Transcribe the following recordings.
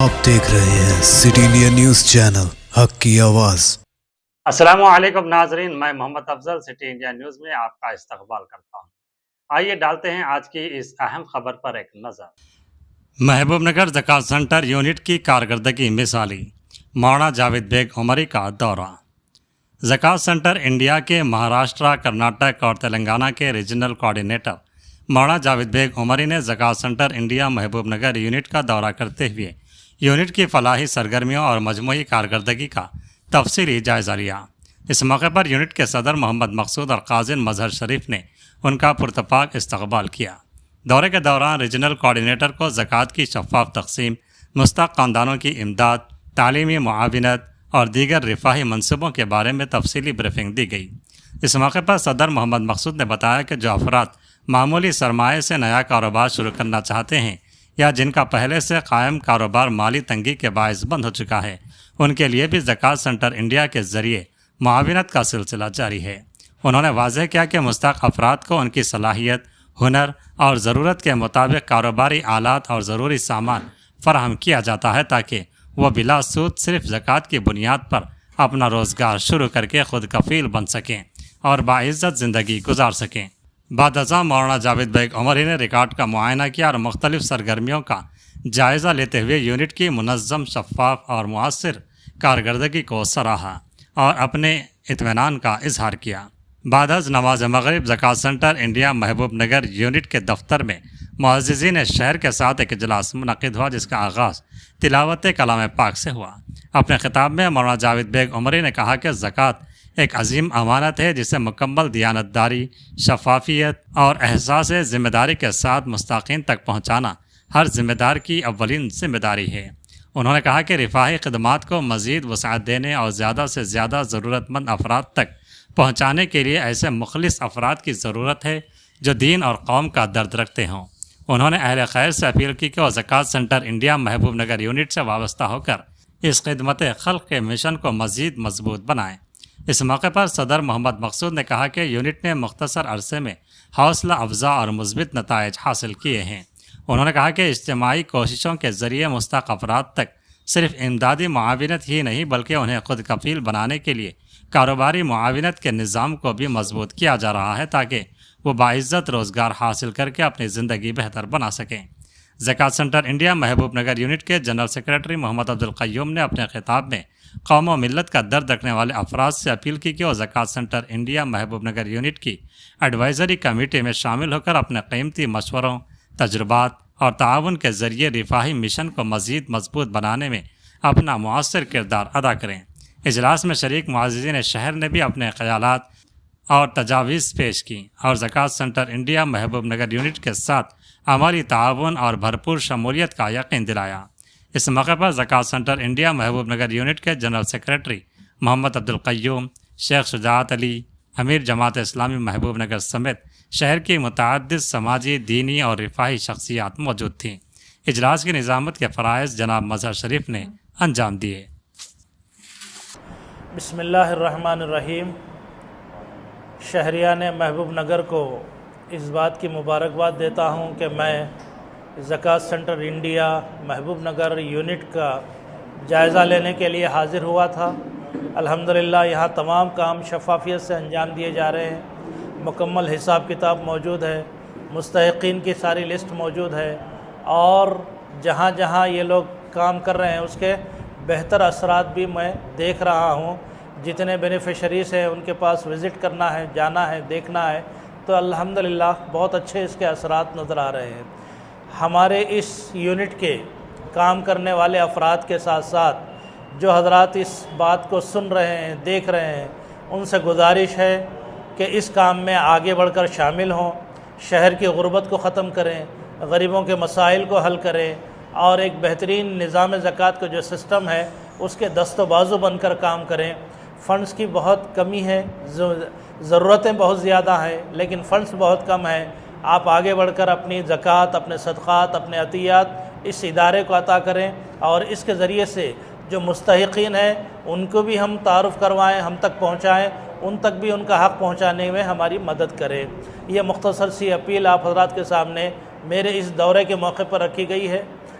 آپ دیکھ رہے ہیں سٹی انڈیا نیوز چینل حق کی آواز۔ السلام علیکم ناظرین، میں محمد افضل سٹی انڈیا نیوز میں آپ کا استقبال کرتا ہوں۔ آئیے ڈالتے ہیں آج کی اس اہم خبر پر ایک نظر۔ محبوب نگر زکوٰۃ سینٹر یونٹ کی کارکردگی مثالی، مولانا جاوید بیگ عمری کا دورہ۔ زکوٰۃ سینٹر انڈیا کے مہاراشٹرا، کرناٹک اور تلنگانہ کے ریجنل کوآرڈینیٹر مولانا جاوید بیگ عمری نے زکوٰۃ سینٹر انڈیا محبوب نگر یونٹ کا دورہ کرتے ہوئے یونٹ کی فلاحی سرگرمیوں اور مجموعی کارکردگی کا تفصیلی جائزہ لیا۔ اس موقع پر یونٹ کے صدر محمد مقصود اور قاضم مظہر شریف نے ان کا پرتپاک استقبال کیا۔ دورے کے دوران ریجنل کوآرڈینیٹر کو زکوٰۃ کی شفاف تقسیم، مستحق خاندانوں کی امداد، تعلیمی معاونت اور دیگر رفاہی منصوبوں کے بارے میں تفصیلی بریفنگ دی گئی۔ اس موقع پر صدر محمد مقصود نے بتایا کہ جو افراد معمولی سرمایے سے نیا کاروبار شروع کرنا چاہتے ہیں یا جن کا پہلے سے قائم کاروبار مالی تنگی کے باعث بند ہو چکا ہے، ان کے لیے بھی زکوٰۃ سینٹر انڈیا کے ذریعے معاونت کا سلسلہ جاری ہے۔ انہوں نے واضح کیا کہ مستحق افراد کو ان کی صلاحیت، ہنر اور ضرورت کے مطابق کاروباری آلات اور ضروری سامان فراہم کیا جاتا ہے تاکہ وہ بلا سود صرف زکوٰۃ کی بنیاد پر اپنا روزگار شروع کر کے خود کفیل بن سکیں اور باعزت زندگی گزار سکیں۔ بعد ازاں مولانا جاوید بیگ عمری نے ریکارڈ کا معائنہ کیا اور مختلف سرگرمیوں کا جائزہ لیتے ہوئے یونٹ کی منظم، شفاف اور مؤثر کارکردگی کو سراہا اور اپنے اطمینان کا اظہار کیا۔ بعد از نماز مغرب زکوٰۃ سینٹر انڈیا محبوب نگر یونٹ کے دفتر میں معززین شہر کے ساتھ ایک اجلاس منعقد ہوا جس کا آغاز تلاوت کلام پاک سے ہوا۔ اپنے خطاب میں مولانا جاوید بیگ عمری نے کہا کہ زکوٰۃ ایک عظیم امانت ہے جسے مکمل دیانتداری، شفافیت اور احساس ذمہ داری کے ساتھ مستحقین تک پہنچانا ہر ذمہ دار کی اولین ذمہ داری ہے۔ انہوں نے کہا کہ رفاہی خدمات کو مزید وسعت دینے اور زیادہ سے زیادہ ضرورت مند افراد تک پہنچانے کے لیے ایسے مخلص افراد کی ضرورت ہے جو دین اور قوم کا درد رکھتے ہوں۔ انہوں نے اہل خیر سے اپیل کی کہ وہ زکوٰۃ سینٹر انڈیا محبوب نگر یونٹ سے وابستہ ہو کر اس خدمت خلق کے مشن کو مزید مضبوط بنائیں۔ اس موقع پر صدر محمد مقصود نے کہا کہ یونٹ نے مختصر عرصے میں حوصلہ افزا اور مثبت نتائج حاصل کیے ہیں۔ انہوں نے کہا کہ اجتماعی کوششوں کے ذریعے مستحق افراد تک صرف امدادی معاونت ہی نہیں بلکہ انہیں خود کفیل بنانے کے لیے کاروباری معاونت کے نظام کو بھی مضبوط کیا جا رہا ہے تاکہ وہ باعزت روزگار حاصل کر کے اپنی زندگی بہتر بنا سکیں۔ زکوٰۃ سینٹر انڈیا محبوب نگر یونٹ کے جنرل سیکریٹری محمد عبدالقیوم نے اپنے خطاب میں قوم و ملت کا درد رکھنے والے افراد سے اپیل کی کہ وہ زکوٰۃ سینٹر انڈیا محبوب نگر یونٹ کی ایڈوائزری کمیٹی میں شامل ہو کر اپنے قیمتی مشوروں، تجربات اور تعاون کے ذریعے رفاہی مشن کو مزید مضبوط بنانے میں اپنا مؤثر کردار ادا کریں۔ اجلاس میں شریک معززین شہر نے بھی اپنے خیالات اور تجاویز پیش کی اور زکوٰۃ سینٹر انڈیا محبوب نگر یونٹ کے ساتھ عملی تعاون اور بھرپور شمولیت کا یقین دلایا۔ اس موقع پر زکوٰۃ سینٹر انڈیا محبوب نگر یونٹ کے جنرل سیکریٹری محمد عبدالقیوم، شیخ شجاعت علی، امیر جماعت اسلامی محبوب نگر سمیت شہر کی متعدد سماجی، دینی اور رفاہی شخصیات موجود تھیں۔ اجلاس کی نظامت کے فرائض جناب مظہر شریف نے انجام دیے۔ بسم اللہ الرحمن الرحیم۔ شہریان محبوب نگر کو اس بات کی مبارکباد دیتا ہوں کہ میں زکوٰۃ سینٹر انڈیا محبوب نگر یونٹ کا جائزہ لینے کے لیے حاضر ہوا تھا۔ الحمدللہ یہاں تمام کام شفافیت سے انجام دیے جا رہے ہیں، مکمل حساب کتاب موجود ہے، مستحقین کی ساری لسٹ موجود ہے اور جہاں جہاں یہ لوگ کام کر رہے ہیں اس کے بہتر اثرات بھی میں دیکھ رہا ہوں۔ جتنے بینیفیشریز ہیں ان کے پاس وزٹ کرنا ہے، جانا ہے، دیکھنا ہے تو الحمدللہ بہت اچھے اس کے اثرات نظر آ رہے ہیں۔ ہمارے اس یونٹ کے کام کرنے والے افراد کے ساتھ ساتھ جو حضرات اس بات کو سن رہے ہیں، دیکھ رہے ہیں، ان سے گزارش ہے کہ اس کام میں آگے بڑھ کر شامل ہوں، شہر کی غربت کو ختم کریں، غریبوں کے مسائل کو حل کریں اور ایک بہترین نظام زکوٰۃ کا جو سسٹم ہے اس کے دست و بازو بن کر کام کریں۔ فنڈز کی بہت کمی ہے، ضرورتیں بہت زیادہ ہیں لیکن فنڈز بہت کم ہیں۔ آپ آگے بڑھ کر اپنی زکوٰۃ، اپنے صدقات، اپنے عطیات اس ادارے کو عطا کریں اور اس کے ذریعے سے جو مستحقین ہیں ان کو بھی ہم تعارف کروائیں، ہم تک پہنچائیں، ان تک بھی ان کا حق پہنچانے میں ہماری مدد کریں۔ یہ مختصر سی اپیل آپ حضرات کے سامنے میرے اس دورے کے موقع پر رکھی گئی ہے۔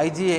IGA